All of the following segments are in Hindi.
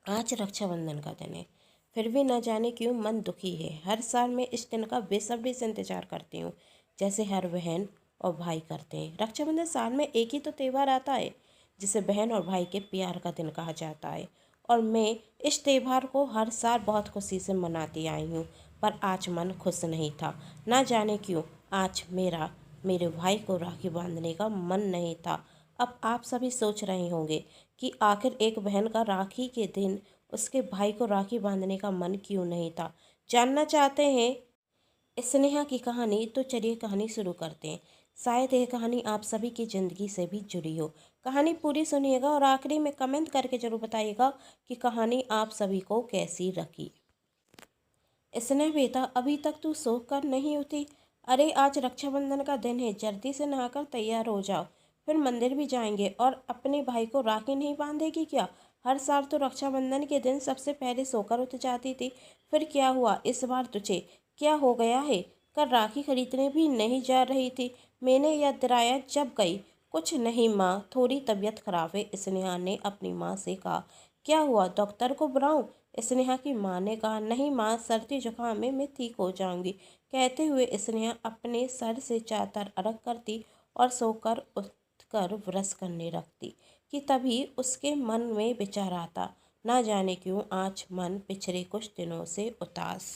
आज रक्षाबंधन का दिन है, फिर भी न जाने क्यों मन दुखी है। हर साल मैं इस दिन का बेसब्री से इंतजार करती हूँ, जैसे हर बहन और भाई करते हैं। रक्षाबंधन साल में एक ही तो त्यौहार आता है जिसे बहन और भाई के प्यार का दिन कहा जाता है, और मैं इस त्यौहार को हर साल बहुत खुशी से मनाती आई हूँ। पर आज मन खुश नहीं था, ना जाने क्यों। आज मेरे भाई को राखी बांधने का मन नहीं था। अब आप सभी सोच रहे होंगे कि आखिर एक बहन का राखी के दिन उसके भाई को राखी बांधने का मन क्यों नहीं था। जानना चाहते हैं स्नेहा की कहानी? तो चलिए कहानी शुरू करते हैं। शायद यह कहानी आप सभी की ज़िंदगी से भी जुड़ी हो। कहानी पूरी सुनिएगा और आखिरी में कमेंट करके जरूर बताइएगा कि कहानी आप सभी को कैसी लगी। स्नेह बेटा, अभी तक तू सो कर नहीं उठी? अरे आज रक्षाबंधन का दिन है, जल्दी से नहाकर तैयार हो जाओ, फिर मंदिर भी जाएंगे। और अपने भाई को राखी नहीं बांधेगी क्या? हर साल तो रक्षाबंधन के दिन सबसे पहले सोकर उठ जाती थी, फिर क्या हुआ इस बार तुझे? क्या हो गया है? कल राखी खरीदने भी नहीं जा रही थी? मैंने याद दिलाया जब गई। कुछ नहीं माँ, थोड़ी तबीयत खराब है, स्नेहा ने अपनी माँ से कहा। क्या हुआ, डॉक्टर को बुलाऊं? स्नेहा की माँ ने कहा। नहीं माँ, सर्दी जुकाम में मैं ठीक हो जाऊंगी। कहते हुए स्नेहा अपने सर से चादर अलग करती और सोकर उठकर ब्रश करने लगती कि तभी उसके मन में विचार आता। ना जाने क्यों आज मन पिछले कुछ दिनों से उदास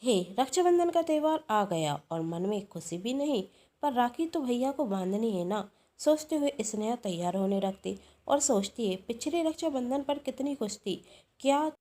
है। रक्षाबंधन का त्यौहार आ गया और मन में खुशी भी नहीं, पर राखी तो भैया को बांधनी है ना। सोचते हुए स्नेहा तैयार होने लगती और सोचती है पिछले रक्षाबंधन पर कितनी खुश थी। क्या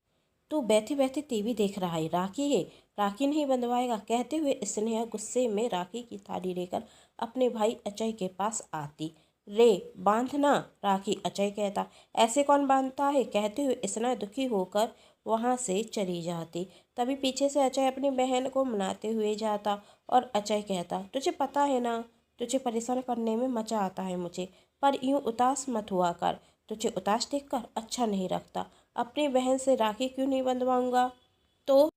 तू बैठी बैठी टीवी देख रहा है? राखी है, राखी नहीं बंधवाएगा? कहते हुए स्नेहा गुस्से में राखी की थाली लेकर अपने भाई अजय के पास आती। रे बांधना राखी, अजय कहता। ऐसे कौन बांधता है? कहते हुए स्नेहा दुखी होकर वहां से चली जाती। तभी पीछे से अजय अपनी बहन को मनाते हुए जाता और अजय कहता, तुझे पता है ना, तुझे परेशान करने में मजा आता है मुझे, पर यूं उदास मत हुआ कर। तुझे उदास देखकर अच्छा नहीं लगता। अपनी बहन से राखी क्यों नहीं बंधवाऊंगा? तो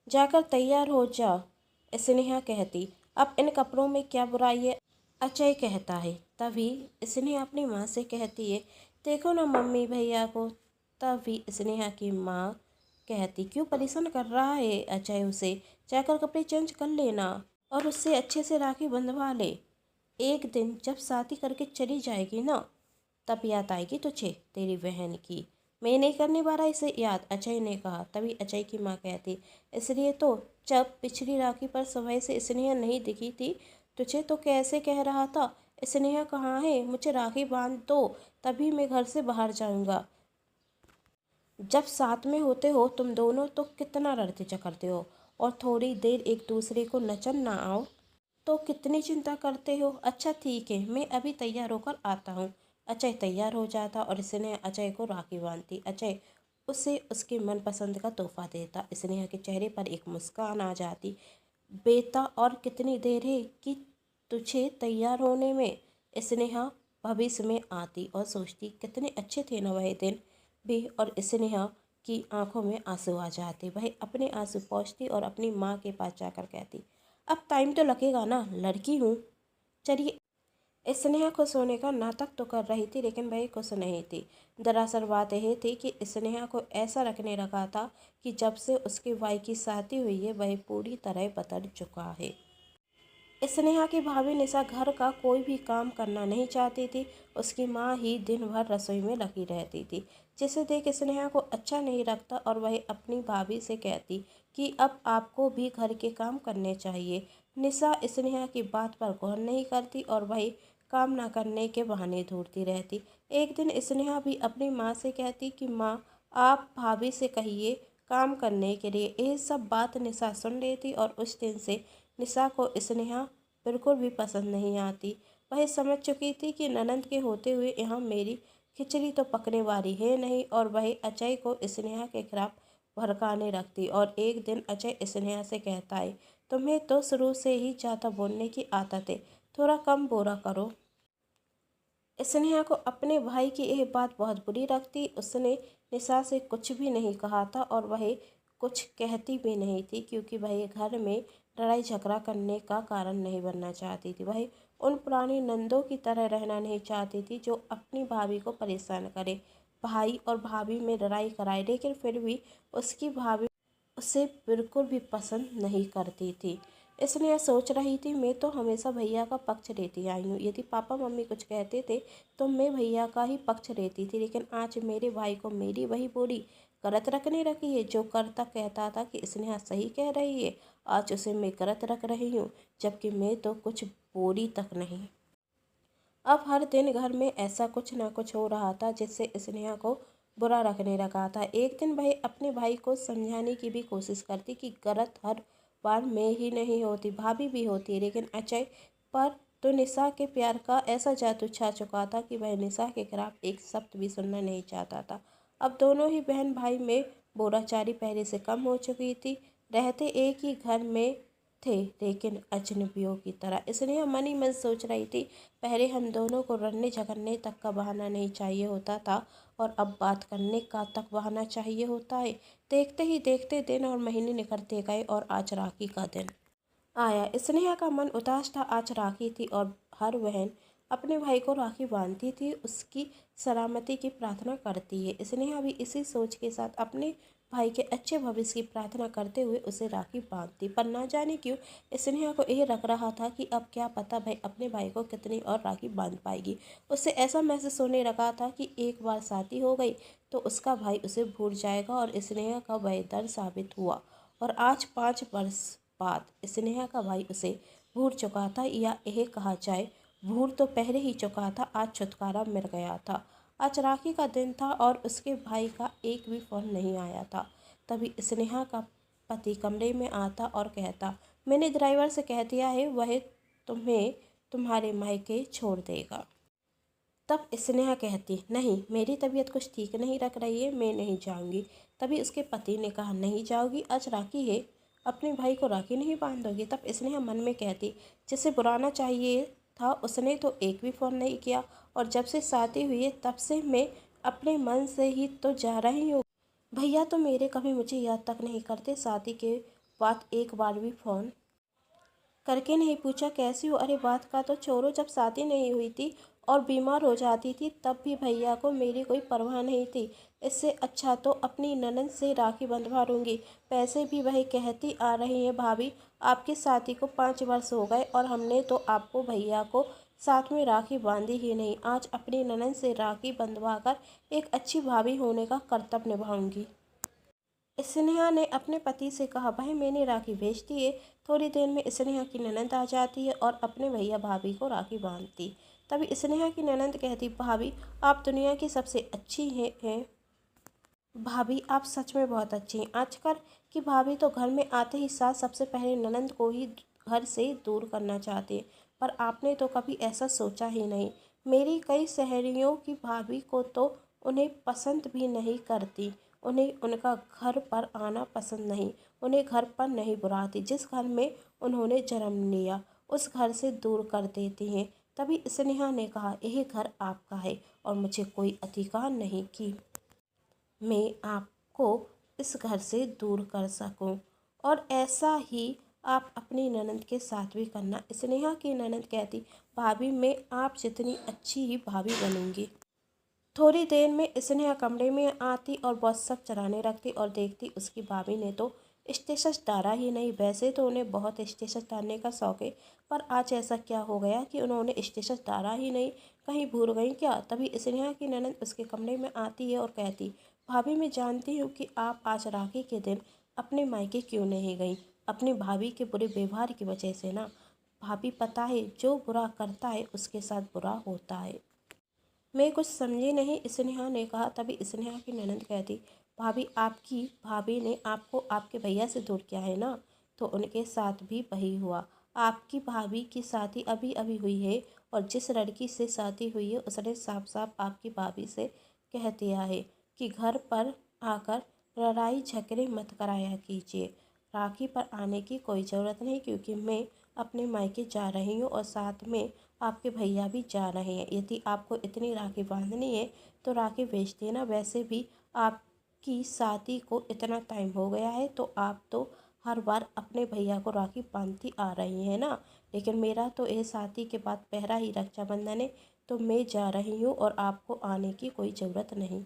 जाकर तैयार हो जा, स्नेहा कहती। अब इन कपड़ों में क्या बुराई है? अजय कहता है। तभी स्नेहा अपनी माँ से कहती है, देखो ना मम्मी भैया को। तभी स्नेहा की माँ कहती, क्यों परेशान कर रहा है अजय उसे? जाकर कपड़े चेंज कर लेना और उससे अच्छे से राखी बंधवा ले। एक दिन जब शादी करके चली जाएगी ना, तब याद आएगी तुझे तेरी बहन की। मैं नहीं करने वाला इसे याद, अजय ने कहा। तभी अजय की माँ कहती, इसलिए तो जब पिछली राखी पर सुबह से स्नेहा नहीं दिखी थी तुझे तो कैसे कह रहा था, स्नेहा कहाँ है, मुझे राखी बांध दो, तभी मैं घर से बाहर जाऊंगा। जब साथ में होते हो तुम दोनों तो कितना लड़ते झगड़ते हो, और थोड़ी देर एक दूसरे को नजर ना आओ तो कितनी चिंता करते हो। अच्छा ठीक है, मैं अभी तैयार होकर आता हूँ। अजय तैयार हो जाता और स्नेहा अजय को राखी बांधती। अजय उसे उसके मनपसंद का तोहफा देता। स्नेहा के चेहरे पर एक मुस्कान आ जाती। बेटा और कितनी देर है कि तुझे तैयार होने में? स्नेहा भविष्य में आती और सोचती, कितने अच्छे थे ना वह दिन भी। और स्नेहा की आंखों में आंसू आ जाते। वह अपने आंसू पोंछती और अपनी माँ के पास जाकर कहती, अब टाइम तो लगेगा ना, लड़की हूँ। चलिए। स्नेहा खुश होने का नाटक तो कर रही थी, लेकिन वह खुश नहीं थी। दरअसल बात यह थी कि स्नेहा को ऐसा रखने लगा था कि जब से उसके भाई की शादी हुई है वह पूरी तरह बदल चुका है। स्नेहा की भाभी निशा घर का कोई भी काम करना नहीं चाहती थी। उसकी माँ ही दिन भर रसोई में लगी रहती थी, जिसे देख स्नेहा को अच्छा नहीं लगता और वह अपनी भाभी से कहती कि अब आपको भी घर के काम करने चाहिए। निशा स्नेहा की बात पर गौर नहीं करती और वह काम ना करने के बहाने ढूंढती रहती। एक दिन स्नेहा भी अपनी माँ से कहती कि माँ, आप भाभी से कहिए काम करने के लिए। यह सब बात निशा सुन लेती और उस दिन से निशा को स्नेहा बिल्कुल भी पसंद नहीं आती। वह समझ चुकी थी कि ननंद के होते हुए यहाँ मेरी खिचड़ी तो पकने वाली है नहीं, और वह अजय को स्नेहा के खिलाफ भड़काने लगती। और एक दिन अजय स्नेहा से कहता है, तुम्हें तो शुरू से ही ज़्यादा बोलने की आदत है, थोड़ा कम बोला करो। स्नेहा को अपने भाई की यह बात बहुत बुरी लगती। उसने निशा से कुछ भी नहीं कहा था और वह कुछ कहती भी नहीं थी, क्योंकि वह घर में लड़ाई झगड़ा करने का कारण नहीं बनना चाहती थी। वह उन पुरानी नंदों की तरह रहना नहीं चाहती थी जो अपनी भाभी को परेशान करे। भाई और भाभी में लड़ाई कराई, लेकिन फिर भी उसकी भाभी उसे बिल्कुल भी पसंद नहीं करती थी। इसलिए सोच रही थी, मैं तो हमेशा भैया का पक्ष लेती आई हूँ। यदि पापा मम्मी कुछ कहते थे तो मैं भैया का ही पक्ष लेती थी, लेकिन आज मेरे भाई को मेरी वही बोली गलत रखने रखी है। जो करता कहता था कि स्नेहा सही कह रही है, आज उसे मैं गलत रख रही हूँ, जबकि मैं तो कुछ बोली तक नहीं। अब हर दिन घर में ऐसा कुछ ना कुछ हो रहा था जिससे स्नेहा को बुरा रखने लगा था। एक दिन वह अपने भाई को समझाने की भी कोशिश करती कि गलत हर बार मैं ही नहीं होती, भाभी भी होती है, लेकिन अजय पर तो निशा के प्यार का ऐसा जादू छा चुका था कि वह निशा के खिलाफ एक शब्द भी सुनना नहीं चाहता था। अब दोनों ही बहन भाई में बोलाचाली पहले से कम हो चुकी थी। रहते एक ही घर में थे, लेकिन अजनबियों की तरह। इसलिए मन ही मन सोच रही थी, पहले हम दोनों को लड़ने झगड़ने तक का बहाना नहीं चाहिए होता था, और अब बात करने का तक बहाना चाहिए होता है। देखते ही देखते दिन और महीने निकलते गए और आज राखी का दिन आया। स्नेहा का मन उदास था। आज राखी थी और हर बहन अपने भाई को राखी बांधती थी, उसकी सलामती की प्रार्थना करती है। स्नेहा भी इसी सोच के साथ अपने भाई के अच्छे भविष्य की प्रार्थना करते हुए उसे राखी बांधती। पर ना जाने क्यों स्नेहा को यह लग रहा था कि अब क्या पता भाई अपने भाई को कितनी और राखी बांध पाएगी। उसे ऐसा महसूस होने लगा था कि एक बार शादी हो गई तो उसका भाई उसे भूल जाएगा, और स्नेहा का वह दर्द साबित हुआ। और आज 5 वर्ष बाद स्नेहा का भाई उसे भूल चुका था, या यह कहा जाए भूल तो पहले ही चुका था, आज छुटकारा मिल गया था। आज राखी का दिन था और उसके भाई का एक भी फोन नहीं आया था। तभी स्नेहा का पति कमरे में आता और कहता, मैंने ड्राइवर से कह दिया है, वह तुम्हें तुम्हारे मायके छोड़ देगा। तब स्नेहा कहती, नहीं मेरी तबीयत कुछ ठीक नहीं रख रही है, मैं नहीं जाऊंगी। तभी उसके पति ने कहा, नहीं जाओगी? आज राखी है, अपने भाई को राखी नहीं बांधोगी? तब स्नेहा मन में कहती, जिसे बुलाना चाहिए था उसने तो एक भी फ़ोन नहीं किया, और जब से शादी हुई है तब से मैं अपने मन से ही तो जा रही हूँ। भैया तो मेरे कभी मुझे याद तक नहीं करते, शादी के बाद एक बार भी फ़ोन करके नहीं पूछा कैसी हो। अरे बात का तो छोड़ो, जब शादी नहीं हुई थी और बीमार हो जाती थी तब भी भैया को मेरी कोई परवाह नहीं थी। इससे अच्छा तो अपनी ननद से राखी बंधवा लूँगी। पैसे भी वही कहती आ रही हैं, भाभी आपकी शादी को 5 वर्ष हो गए और हमने तो आपको भैया को साथ में राखी बांधी ही नहीं। आज अपनी ननद से राखी बंधवा कर एक अच्छी भाभी होने का कर्तव्य निभाऊंगी। स्नेहा ने अपने पति से कहा, भाई मैंने राखी भेज दी है। थोड़ी देर में स्नेहा की ननद आ जाती है और अपने भैया भाभी को राखी बांधती। तभी स्नेहा की ननद कहती, भाभी आप दुनिया की सबसे अच्छी हैं। भाभी आप सच में बहुत अच्छी हैं। आजकल की भाभी तो घर में आते ही साथ सबसे पहले ननद को ही घर से दूर करना चाहती है, पर आपने तो कभी ऐसा सोचा ही नहीं। मेरी कई सहेलियों की भाभी को तो उन्हें पसंद भी नहीं करती, उन्हें उनका घर पर आना पसंद नहीं, उन्हें घर पर नहीं बुलाती। जिस घर में उन्होंने जन्म लिया उस घर से दूर कर देती हैं। तभी स्नेहा ने कहा, यह घर आपका है और मुझे कोई अधिकार नहीं कि मैं आपको इस घर से दूर कर सकूं, और ऐसा ही आप अपनी ननद के साथ भी करना। स्नेहा की ननद कहती, भाभी मैं आप जितनी अच्छी ही भाभी बनूंगी। थोड़ी देर में स्नेहा कमरे में आती और बहुत सब चलाने रखती और देखती उसकी भाभी ने तो स्टेटस डाला ही नहीं। वैसे तो उन्हें बहुत स्टेटस डालने का शौक है, पर आज ऐसा क्या हो गया कि उन्होंने स्टेटस डाला ही नहीं, कहीं भूल गई क्या? तभी स्नेहा की ननद उसके कमरे में आती है और कहती, भाभी मैं जानती हूँ कि आप आज राखी के दिन अपने मायके क्यों नहीं गई, अपनी भाभी के बुरे व्यवहार की वजह से ना। भाभी पता है जो बुरा करता है उसके साथ बुरा होता है। मैं कुछ समझी नहीं, स्नेहा ने कहा। तभी स्नेहा की ननद कहती, भाभी आपकी भाभी ने आपको आपके भैया से दूर किया है ना, तो उनके साथ भी वही हुआ। आपकी भाभी की शादी अभी अभी हुई है, और जिस लड़की से शादी हुई है उसने साफ साफ आपकी भाभी से कह दिया है कि घर पर आकर लड़ाई झगड़े मत कराया कीजिए। राखी पर आने की कोई ज़रूरत नहीं, क्योंकि मैं अपने मायके जा रही हूँ और साथ में आपके भैया भी जा रहे हैं। यदि आपको इतनी राखी बांधनी है तो राखी भेज देना। वैसे भी आपकी शादी को इतना टाइम हो गया है, तो आप तो हर बार अपने भैया को राखी बांधती आ रही हैं ना। लेकिन मेरा तो यह शादी के बाद पहला ही रक्षाबंधन है, तो मैं जा रही हूँ और आपको आने की कोई ज़रूरत नहीं।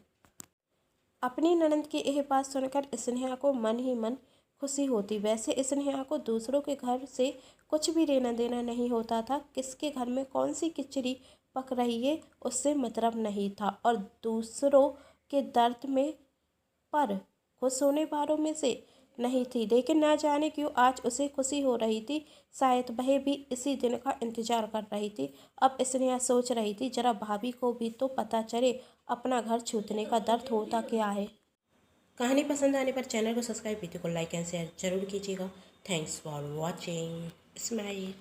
अपनी ननद की यह बात सुनकर स्नेहा को मन ही मन खुशी होती। वैसे स्नेहा को दूसरों के घर से कुछ भी लेना देना नहीं होता था। किसके घर में कौन सी खिचड़ी पक रही है उससे मतलब नहीं था, और दूसरों के दर्द में पर खुश होने वालों में से नहीं थी। लेकिन न जाने क्यों आज उसे खुशी हो रही थी। शायद वह भी इसी दिन का इंतजार कर रही थी। अब स्नेहा सोच रही थी, जरा भाभी को भी तो पता चले अपना घर छूटने का दर्द होता क्या है। कहानी पसंद आने पर चैनल को सब्सक्राइब, वीडियो को लाइक एंड शेयर जरूर कीजिएगा। Thanks for watching. स्माइल।